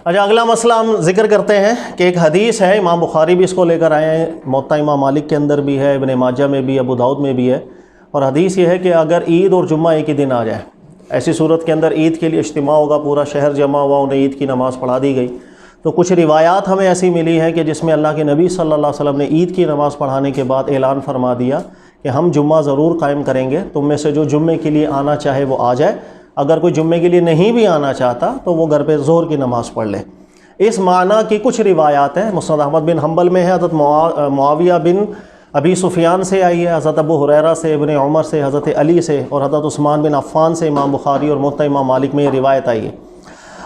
اچھا، اگلا مسئلہ ہم ذکر کرتے ہیں کہ ایک حدیث ہے، امام بخاری بھی اس کو لے کر آئے ہیں، موطا امام مالک کے اندر بھی ہے، ابن ماجہ میں بھی، ابو داؤد میں بھی ہے، اور حدیث یہ ہے کہ اگر عید اور جمعہ ایک ہی دن آ جائے، ایسی صورت کے اندر عید کے لیے اجتماع ہوگا، پورا شہر جمع ہوا، انہیں عید کی نماز پڑھا دی گئی، تو کچھ روایات ہمیں ایسی ملی ہیں کہ جس میں اللہ کے نبی صلی اللہ علیہ وسلم نے عید کی نماز پڑھانے کے بعد اعلان فرما دیا کہ ہم جمعہ ضرور قائم کریں گے، تم میں سے جو جمعے کے لیے آنا چاہے وہ آ جائے، اگر کوئی جمعے کے لیے نہیں بھی آنا چاہتا تو وہ گھر پہ ظہر کی نماز پڑھ لے۔ اس معنی کی کچھ روایات ہیں، مسند احمد بن حنبل میں ہے، حضرت معاویہ بن ابی سفیان سے آئی ہے، حضرت ابو ہریرہ سے، ابن عمر سے، حضرت علی سے، اور حضرت عثمان بن عفان سے امام بخاری اور موطا امام مالک میں یہ روایت آئی ہے۔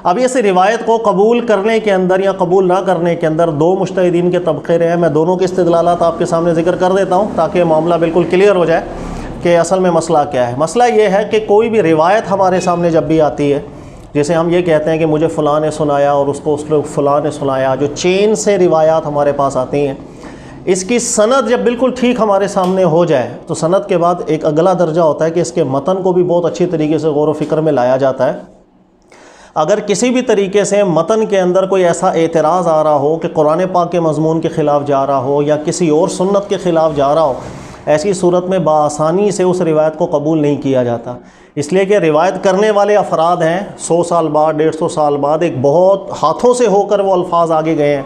اب اس روایت کو قبول کرنے کے اندر یا قبول نہ کرنے کے اندر دو مجتہدین کے طبقے رہے ہیں۔ میں دونوں کے استدلالات آپ کے سامنے ذکر کر دیتا ہوں تاکہ معاملہ بالکل کلیئر ہو جائے کہ اصل میں مسئلہ کیا ہے۔ مسئلہ یہ ہے کہ کوئی بھی روایت ہمارے سامنے جب بھی آتی ہے، جیسے ہم یہ کہتے ہیں کہ مجھے فلاں نے سنایا اور اس کو فلاں نے سنایا، جو چین سے روایات ہمارے پاس آتی ہیں، اس کی سند جب بالکل ٹھیک ہمارے سامنے ہو جائے تو سند کے بعد ایک اگلا درجہ ہوتا ہے کہ اس کے متن کو بھی بہت اچھی طریقے سے غور و فکر میں لایا جاتا ہے۔ اگر کسی بھی طریقے سے متن کے اندر کوئی ایسا اعتراض آ رہا ہو کہ قرآن پاک کے مضمون کے خلاف جا رہا ہو یا کسی اور سنت کے خلاف جا رہا ہو، ایسی صورت میں بآسانی سے اس روایت کو قبول نہیں کیا جاتا، اس لیے کہ روایت کرنے والے افراد ہیں، 100 سال بعد، 150 سال بعد ایک بہت ہاتھوں سے ہو کر وہ الفاظ آگے گئے ہیں۔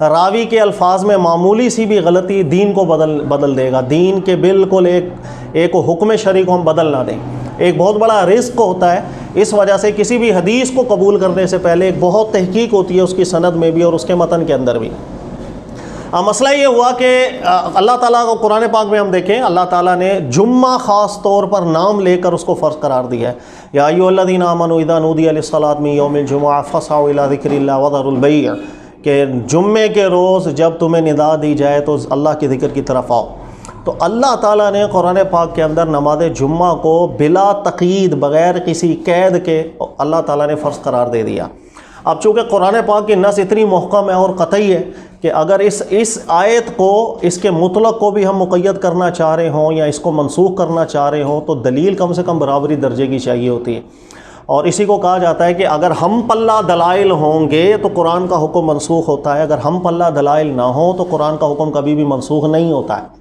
راوی کے الفاظ میں معمولی سی بھی غلطی دین کو بدل دے گا، دین کے بالکل ایک حکم شرعی کو ہم بدل نہ دیں، ایک بہت بڑا رزق ہوتا ہے۔ اس وجہ سے کسی بھی حدیث کو قبول کرنے سے پہلے ایک بہت تحقیق ہوتی ہے اس کی سند میں بھی اور اس کے متن کے اندر بھی۔ مسئلہ یہ ہوا کہ اللہ تعالیٰ کو قرآن پاک میں ہم دیکھیں، اللہ تعالیٰ نے جمعہ خاص طور پر نام لے کر اس کو فرض قرار دیا ہے۔ یا ایھا الذین آمنوا اذا نودی للصلاۃ من یوم الجمعہ فاسعوا الی ذکر اللہ وذروا البیع، کہ جمعے کے روز جب تمہیں ندا دی جائے تو اللہ کے ذکر کی طرف آؤ۔ تو اللہ تعالیٰ نے قرآن پاک کے اندر نماز جمعہ کو بلا تقیید، بغیر کسی قید کے اللہ تعالیٰ نے فرض قرار دے دیا۔ اب چونکہ قرآن پاک کی نص اتنی محکم ہے اور قطعی ہے کہ اگر اس آیت کو، اس کے مطلق کو بھی ہم مقید کرنا چاہ رہے ہوں یا اس کو منسوخ کرنا چاہ رہے ہوں تو دلیل کم سے کم برابری درجے کی چاہیے ہوتی ہے، اور اسی کو کہا جاتا ہے کہ اگر ہم پلہ دلائل ہوں گے تو قرآن کا حکم منسوخ ہوتا ہے، اگر ہم پلہ دلائل نہ ہوں تو قرآن کا حکم کبھی بھی منسوخ نہیں ہوتا ہے۔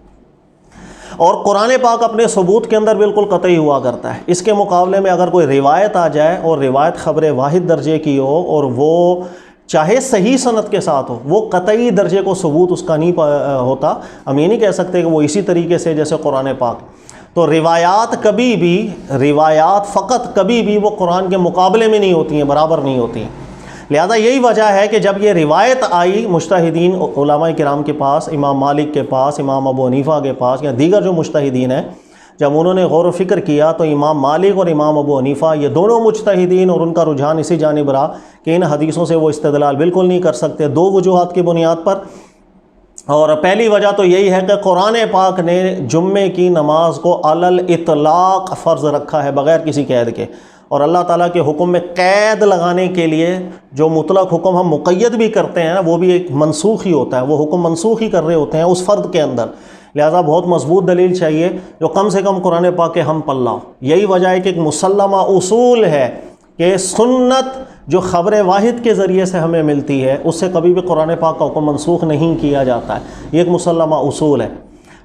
اور قرآن پاک اپنے ثبوت کے اندر بالکل قطعی ہوا کرتا ہے۔ اس کے مقابلے میں اگر کوئی روایت آ جائے اور روایت خبر واحد درجے کی ہو اور وہ چاہے صحیح سند کے ساتھ ہو، وہ قطعی درجے کو ثبوت اس کا نہیں ہوتا، ہم یہ نہیں کہہ سکتے کہ وہ اسی طریقے سے جیسے قرآن پاک۔ تو روایات فقط کبھی بھی وہ قرآن کے مقابلے میں نہیں ہوتی ہیں، برابر نہیں ہوتی ہیں۔ لہذا یہی وجہ ہے کہ جب یہ روایت آئی مجتہدین علماء کرام کے پاس، امام مالک کے پاس، امام ابو حنیفہ کے پاس یا دیگر جو مجتہدین ہیں، جب انہوں نے غور و فکر کیا تو امام مالک اور امام ابو حنیفہ یہ دونوں مجتہدین اور ان کا رجحان اسی جانب رہا کہ ان حدیثوں سے وہ استدلال بالکل نہیں کر سکتے، دو وجوہات کی بنیاد پر۔ اور پہلی وجہ تو یہی ہے کہ قرآن پاک نے جمعے کی نماز کو علی الاطلاق فرض رکھا ہے بغیر کسی قید کے، اور اللہ تعالیٰ کے حکم میں قید لگانے کے لیے جو مطلق حکم ہم مقید بھی کرتے ہیں وہ بھی ایک منسوخ ہی ہوتا ہے، وہ حکم منسوخ ہی کر رہے ہوتے ہیں اس فرد کے اندر۔ لہذا بہت مضبوط دلیل چاہیے جو کم سے کم قرآن پاک کے ہم پلہ ہو۔ یہی وجہ ہے کہ ایک مسلمہ اصول ہے کہ سنت جو خبر واحد کے ذریعے سے ہمیں ملتی ہے اس سے کبھی بھی قرآن پاک کا حکم منسوخ نہیں کیا جاتا ہے، یہ ایک مسلمہ اصول ہے۔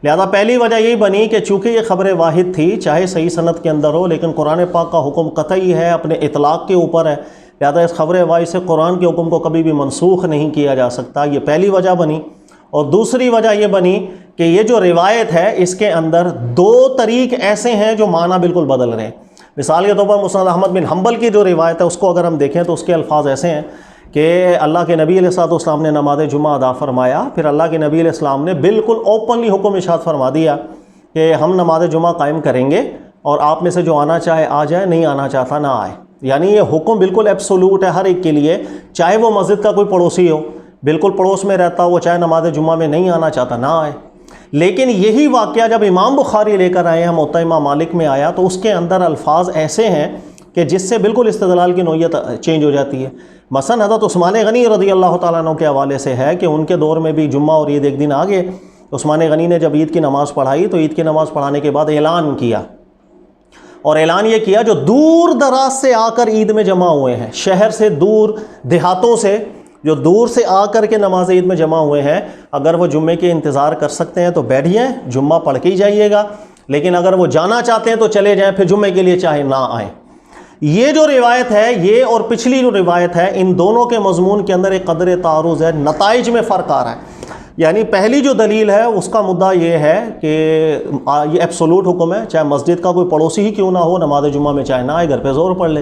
لہذا پہلی وجہ یہی بنی کہ چونکہ یہ خبر واحد تھی، چاہے صحیح سند کے اندر ہو، لیکن قرآن پاک کا حکم قطعی ہے، اپنے اطلاق کے اوپر ہے، لہذا اس خبر واحد سے قرآن کے حکم کو کبھی بھی منسوخ نہیں کیا جا سکتا، یہ پہلی وجہ بنی۔ اور دوسری وجہ یہ بنی کہ یہ جو روایت ہے اس کے اندر دو طریق ایسے ہیں جو معنی بالکل بدل رہے ہیں۔ مثال کے طور پر مسند احمد بن حنبل کی جو روایت ہے اس کو اگر ہم دیکھیں تو اس کے الفاظ ایسے ہیں کہ اللہ کے نبی علیہ السلام نے نماز جمعہ ادا فرمایا، پھر اللہ کے نبی علیہ السلام نے بالکل اوپنلی حکم ارشاد فرما دیا کہ ہم نماز جمعہ قائم کریں گے اور آپ میں سے جو آنا چاہے آ جائے، نہیں آنا چاہتا نہ آئے۔ یعنی یہ حکم بالکل ایبسولوٹ ہے ہر ایک کے لیے، چاہے وہ مسجد کا کوئی پڑوسی ہو، بالکل پڑوس میں رہتا ہو، وہ چاہے نماز جمعہ میں نہیں آنا چاہتا نہ آئے۔ لیکن یہی واقعہ جب امام بخاری لے کر آئے ہیں، موطا امام مالک میں آیا تو اس کے اندر الفاظ ایسے ہیں کہ جس سے بالکل استدلال کی نوعیت چینج ہو جاتی ہے۔ مثلا حضرت عثمان غنی رضی اللہ تعالیٰ عنہ کے حوالے سے ہے کہ ان کے دور میں بھی جمعہ اور عید ایک دن آ گئے۔ عثمان غنی نے جب عید کی نماز پڑھائی تو عید کی نماز پڑھانے کے بعد اعلان کیا اور اعلان یہ کیا جو دور دراز سے آ کر عید میں جمع ہوئے ہیں، شہر سے دور، دیہاتوں سے جو دور سے آ کر کے نماز عید میں جمع ہوئے ہیں، اگر وہ جمعے کے انتظار کر سکتے ہیں تو بیٹھیے، جمعہ پڑھ کے ہی جائیے گا، لیکن اگر وہ جانا چاہتے ہیں تو چلے جائیں، پھر جمعے کے لیے چاہے نہ آئیں۔ یہ جو روایت ہے، یہ اور پچھلی جو روایت ہے، ان دونوں کے مضمون کے اندر ایک قدر تعارض ہے، نتائج میں فرق آ رہا ہے۔ یعنی پہلی جو دلیل ہے اس کا مدعا یہ ہے کہ یہ ایبسولوٹ حکم ہے، چاہے مسجد کا کوئی پڑوسی ہی کیوں نہ ہو، نماز جمعہ میں چاہے نہ آئے، گھر پہ زور پڑھ لے۔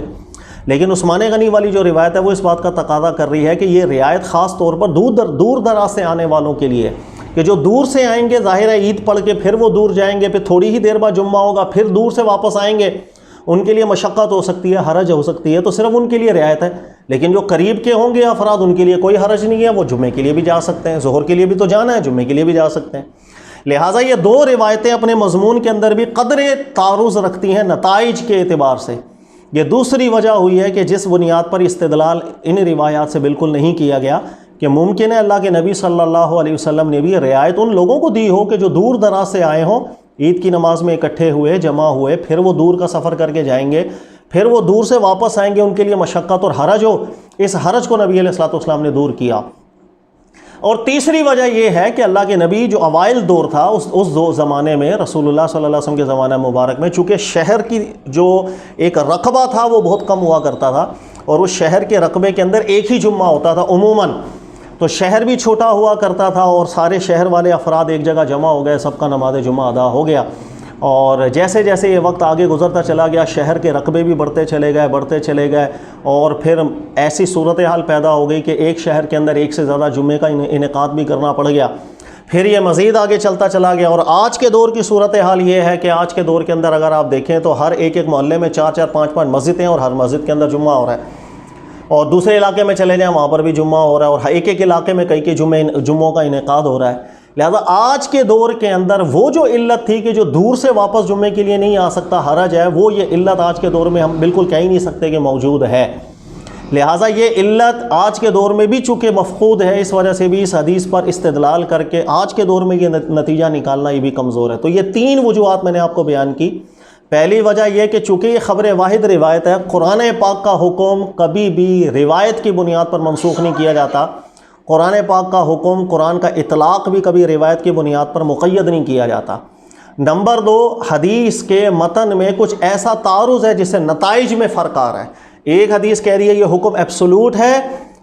لیکن عثمان غنی والی جو روایت ہے وہ اس بات کا تقاضا کر رہی ہے کہ یہ رعایت خاص طور پر دور دراز سے آنے والوں کے لیے، کہ جو دور سے آئیں گے، ظاہر ہے عید پڑھ کے پھر وہ دور جائیں گے، پھر تھوڑی ہی دیر بعد جمعہ ہوگا، پھر دور سے واپس آئیں گے، ان کے لیے مشقت ہو سکتی ہے، حرج ہو سکتی ہے، تو صرف ان کے لیے رعایت ہے۔ لیکن جو قریب کے ہوں گے افراد، ان کے لیے کوئی حرج نہیں ہے، وہ جمعے کے لیے بھی جا سکتے ہیں، ظہر کے لیے بھی تو جانا ہے، جمعے کے لیے بھی جا سکتے ہیں۔ لہٰذا یہ دو روایتیں اپنے مضمون کے اندر بھی قدر تعارض رکھتی ہیں نتائج کے اعتبار سے۔ یہ دوسری وجہ ہوئی ہے کہ جس بنیاد پر استدلال ان روایات سے بالکل نہیں کیا گیا، کہ ممکن ہے اللہ کے نبی صلی اللہ علیہ وسلم نے بھی رعایت ان لوگوں کو دی ہو کہ جو دور دراز سے آئے ہوں، عید کی نماز میں اکٹھے ہوئے، جمع ہوئے، پھر وہ دور کا سفر کر کے جائیں گے، پھر وہ دور سے واپس آئیں گے، ان کے لیے مشقت اور حرج ہو، اس حرج کو نبی علیہ الصلوۃ والسلام نے دور کیا۔ اور تیسری وجہ یہ ہے کہ اللہ کے نبی جو اوائل دور تھا، اس زمانے میں، رسول اللہ صلی اللہ علیہ وسلم کے زمانہ مبارک میں، چونکہ شہر کی جو ایک رقبہ تھا وہ بہت کم ہوا کرتا تھا، اور اس شہر کے رقبے کے اندر ایک ہی جمعہ ہوتا تھا عموماً، تو شہر بھی چھوٹا ہوا کرتا تھا، اور سارے شہر والے افراد ایک جگہ جمع ہو گئے، سب کا نماز جمعہ ادا ہو گیا۔ اور جیسے جیسے یہ وقت آگے گزرتا چلا گیا، شہر کے رقبے بھی بڑھتے چلے گئے، اور پھر ایسی صورتحال پیدا ہو گئی کہ ایک شہر کے اندر ایک سے زیادہ جمعے کا انعقاد بھی کرنا پڑ گیا۔ پھر یہ مزید آگے چلتا چلا گیا، اور آج کے دور کی صورتحال یہ ہے کہ آج کے دور کے اندر اگر آپ دیکھیں تو ہر ایک محلے میں 4 5 مسجدیں، اور ہر مسجد کے اندر جمعہ ہو رہا ہے، اور دوسرے علاقے میں چلے جائیں وہاں پر بھی جمعہ ہو رہا ہے، اور ایک علاقے میں کئی جمعوں کا انعقاد ہو رہا ہے۔ لہذا آج کے دور کے اندر وہ جو علت تھی کہ جو دور سے واپس جمعے کے لیے نہیں آ سکتا، حرج ہے، وہ یہ علت آج کے دور میں ہم بالکل کہہ ہی نہیں سکتے کہ موجود ہے۔ لہٰذا یہ علت آج کے دور میں بھی چونکہ مفقود ہے، اس وجہ سے بھی اس حدیث پر استدلال کر کے آج کے دور میں یہ نتیجہ نکالنا یہ بھی کمزور ہے۔ تو یہ 3 وجوہات میں نے آپ کو بیان کی۔ پہلی وجہ یہ کہ چونکہ یہ خبر واحد روایت ہے، قرآن پاک کا حکم کبھی بھی روایت کی بنیاد پر منسوخ نہیں کیا جاتا، قرآن پاک کا حکم، قرآن کا اطلاق بھی کبھی روایت کی بنیاد پر مقید نہیں کیا جاتا۔ نمبر 2، حدیث کے متن میں کچھ ایسا تعارض ہے جس سے نتائج میں فرق آ رہا ہے۔ ایک حدیث کہہ رہی ہے یہ حکم ایبسولوٹ ہے،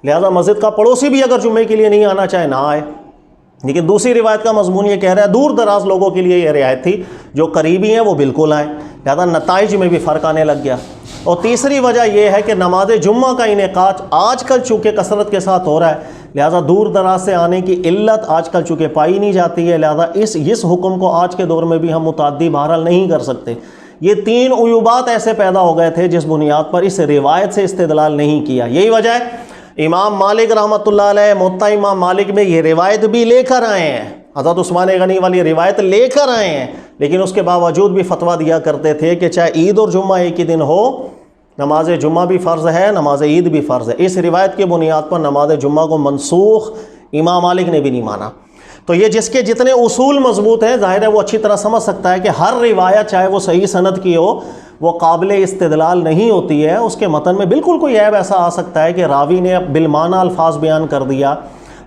لہذا مسجد کا پڑوسی بھی اگر جمعے کے لیے نہیں آنا چاہے نہ آئے، لیکن دوسری روایت کا مضمون یہ کہہ رہا ہے دور دراز لوگوں کے لیے یہ رعایت تھی، جو قریبی ہیں وہ بالکل آئیں، لہذا نتائج میں بھی فرق آنے لگ گیا۔ اور تیسری وجہ یہ ہے کہ نماز جمعہ کا انعقاد آج کل چونکہ کثرت کے ساتھ ہو رہا ہے، لہذا دور دراز سے آنے کی علت آج کل چونکہ پائی نہیں جاتی ہے، لہذا اس حکم کو آج کے دور میں بھی ہم متعدی بہرحال نہیں کر سکتے۔ یہ 3 عیوبات ایسے پیدا ہو گئے تھے جس بنیاد پر اس روایت سے استدلال نہیں کیا۔ یہی وجہ ہے امام مالک رحمۃ اللہ علیہ، موطا امام مالک میں یہ روایت بھی لے کر آئے ہیں، حضرت عثمان غنی والی روایت لے کر آئے ہیں، لیکن اس کے باوجود بھی فتویٰ دیا کرتے تھے کہ چاہے عید اور جمعہ ایک ہی دن ہو، نماز جمعہ بھی فرض ہے، نماز عید بھی فرض ہے۔ اس روایت کی بنیاد پر نماز جمعہ کو منسوخ امام مالک نے بھی نہیں مانا۔ تو یہ جس کے جتنے اصول مضبوط ہیں، ظاہر ہے وہ اچھی طرح سمجھ سکتا ہے کہ ہر روایت چاہے وہ صحیح سند کی ہو، وہ قابل استدلال نہیں ہوتی ہے۔ اس کے متن میں بالکل کوئی عیب ایسا آ سکتا ہے کہ راوی نے بالمعنی الفاظ بیان کر دیا،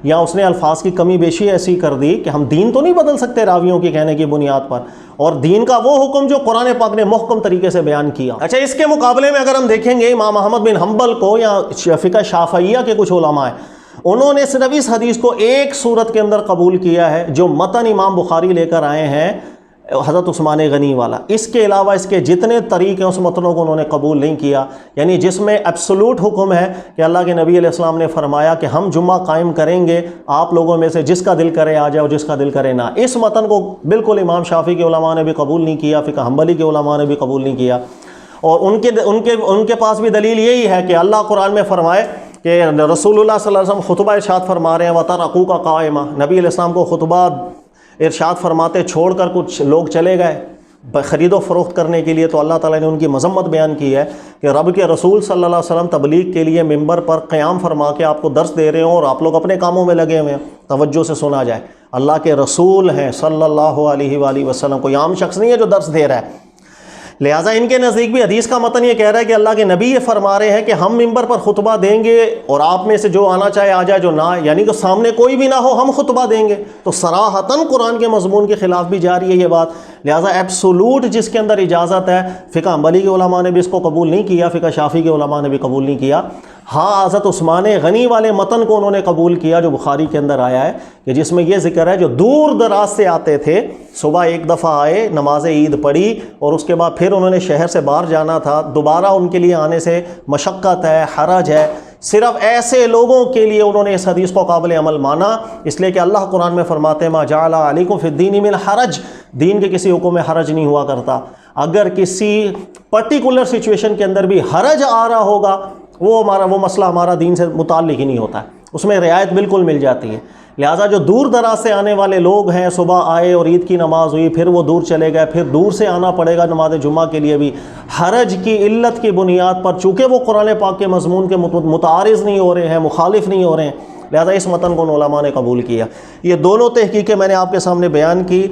یا اس نے الفاظ کی کمی بیشی ایسی کر دی کہ ہم دین تو نہیں بدل سکتے راویوں کے کہنے کی بنیاد پر، اور دین کا وہ حکم جو قرآن پاک نے محکم طریقے سے بیان کیا۔ اچھا، اس کے مقابلے میں اگر ہم دیکھیں گے امام احمد بن حنبل کو یا فقہ شافعیہ کے کچھ علماء ہیں، انہوں نے صرف اس حدیث کو ایک صورت کے اندر قبول کیا ہے جو متن امام بخاری لے کر آئے ہیں حضرت عثمان غنی والا۔ اس کے علاوہ اس کے جتنے طریق ہیں اس متنوں کو انہوں نے قبول نہیں کیا، یعنی جس میں ایبسولوٹ حکم ہے کہ اللہ کے نبی علیہ السلام نے فرمایا کہ ہم جمعہ قائم کریں گے، آپ لوگوں میں سے جس کا دل کرے آ جاؤ، جس کا دل کرے نہ۔ اس متن کو بالکل امام شافعی کے علماء نے بھی قبول نہیں کیا، فقہ حنبلی کے علماء نے بھی قبول نہیں کیا، اور ان کے پاس بھی دلیل یہی ہے کہ اللہ قرآن میں فرمائے کہ رسول اللہ صلی اللہ علیہ وسلم خطبہ ارشاد فرما رہے ہیں وَتَرَكُوكَ قَائِمًا، نبی علیہ السلام کو خطبہ ارشاد فرماتے چھوڑ کر کچھ لوگ چلے گئے خرید و فروخت کرنے کے لیے، تو اللہ تعالیٰ نے ان کی مذمت بیان کی ہے کہ رب کے رسول صلی اللہ علیہ وسلم تبلیغ کے لیے ممبر پر قیام فرما کے آپ کو درس دے رہے ہوں اور آپ لوگ اپنے کاموں میں لگے ہوئے ہیں، توجہ سے سنا جائے، اللہ کے رسول ہیں صلی اللہ علیہ وآلہ وسلم، کوئی عام شخص نہیں ہے جو درس دے رہا ہے۔ لہٰذا ان کے نزدیک بھی حدیث کا متن یہ کہہ رہا ہے کہ اللہ کے نبی یہ فرما رہے ہیں کہ ہم ممبر پر خطبہ دیں گے اور آپ میں سے جو آنا چاہے آ جائے، جو نہ آئے، یعنی کہ سامنے کوئی بھی نہ ہو ہم خطبہ دیں گے، تو صراحتاً قرآن کے مضمون کے خلاف بھی جاری ہے یہ بات۔ لہٰذا ایبسولوٹ جس کے اندر اجازت ہے، فقہ حنبلی کے علماء نے بھی اس کو قبول نہیں کیا، فقہ شافعی کے علماء نے بھی قبول نہیں کیا۔ ہاں حضرت عثمان غنی والے متن کو انہوں نے قبول کیا جو بخاری کے اندر آیا ہے، کہ جس میں یہ ذکر ہے جو دور دراز سے آتے تھے، صبح ایک دفعہ آئے، نماز عید پڑھی اور اس کے بعد پھر انہوں نے شہر سے باہر جانا تھا، دوبارہ ان کے لیے آنے سے مشقت ہے، حرج ہے، صرف ایسے لوگوں کے لیے انہوں نے اس حدیث کو قابل عمل مانا، اس لیے کہ اللہ قرآن میں فرماتے ہیں ما جعل علیکم فی الدین من حرج، دین کے کسی حکم میں حرج نہیں ہوا کرتا۔ اگر کسی پرٹیکولر سچویشن کے اندر بھی حرج آ رہا ہوگا، وہ مسئلہ ہمارا دین سے متعلق ہی نہیں ہوتا ہے، اس میں رعایت بالکل مل جاتی ہے۔ لہٰذا جو دور دراز سے آنے والے لوگ ہیں، صبح آئے اور عید کی نماز ہوئی، پھر وہ دور چلے گئے، پھر دور سے آنا پڑے گا نماز جمعہ کے لیے بھی، حرج کی علت کی بنیاد پر، چونکہ وہ قرآن پاک کے مضمون کے متعارض نہیں ہو رہے ہیں، مخالف نہیں ہو رہے ہیں، لہٰذا اس متن کو علماء نے قبول کیا۔ یہ دونوں تحقیقیں میں نے آپ کے سامنے بیان کی،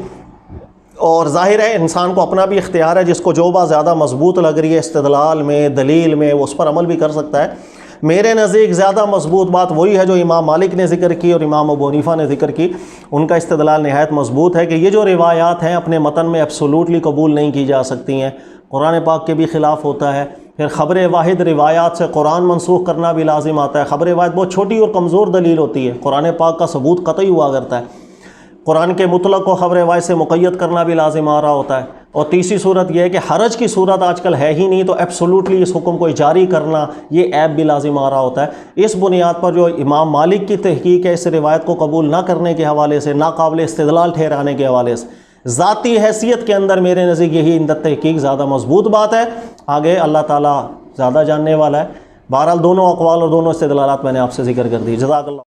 اور ظاہر ہے انسان کو اپنا بھی اختیار ہے، جس کو جو بات زیادہ مضبوط لگ رہی ہے استدلال میں، دلیل میں، وہ اس پر عمل بھی کر سکتا ہے۔ میرے نزدیک زیادہ مضبوط بات وہی ہے جو امام مالک نے ذکر کی اور امام ابو حنیفہ نے ذکر کی، ان کا استدلال نہایت مضبوط ہے کہ یہ جو روایات ہیں اپنے متن میں ایبسولوٹلی قبول نہیں کی جا سکتی ہیں، قرآن پاک کے بھی خلاف ہوتا ہے۔ پھر خبر واحد روایات سے قرآن منسوخ کرنا بھی لازم آتا ہے، خبر واحد بہت چھوٹی اور کمزور دلیل ہوتی ہے، قرآن پاک کا ثبوت قطعی ہوا کرتا ہے، قرآن کے مطلق کو خبر واحد سے مقید کرنا بھی لازم آ رہا ہوتا ہے۔ اور تیسری صورت یہ ہے کہ حرج کی صورت آج کل ہے ہی نہیں، تو ایبسولوٹلی اس حکم کو جاری کرنا یہ عیب بھی لازم آ رہا ہوتا ہے۔ اس بنیاد پر جو امام مالک کی تحقیق ہے اس روایت کو قبول نہ کرنے کے حوالے سے، ناقابل استدلال ٹھہرانے کے حوالے سے، ذاتی حیثیت کے اندر میرے نزدیک یہی اندر تحقیق زیادہ مضبوط بات ہے۔ آگے اللہ تعالیٰ زیادہ جاننے والا ہے۔ بہرحال دونوں اقوال اور دونوں استدلالات میں نے آپ سے ذکر کر دی۔ جزاک اللہ۔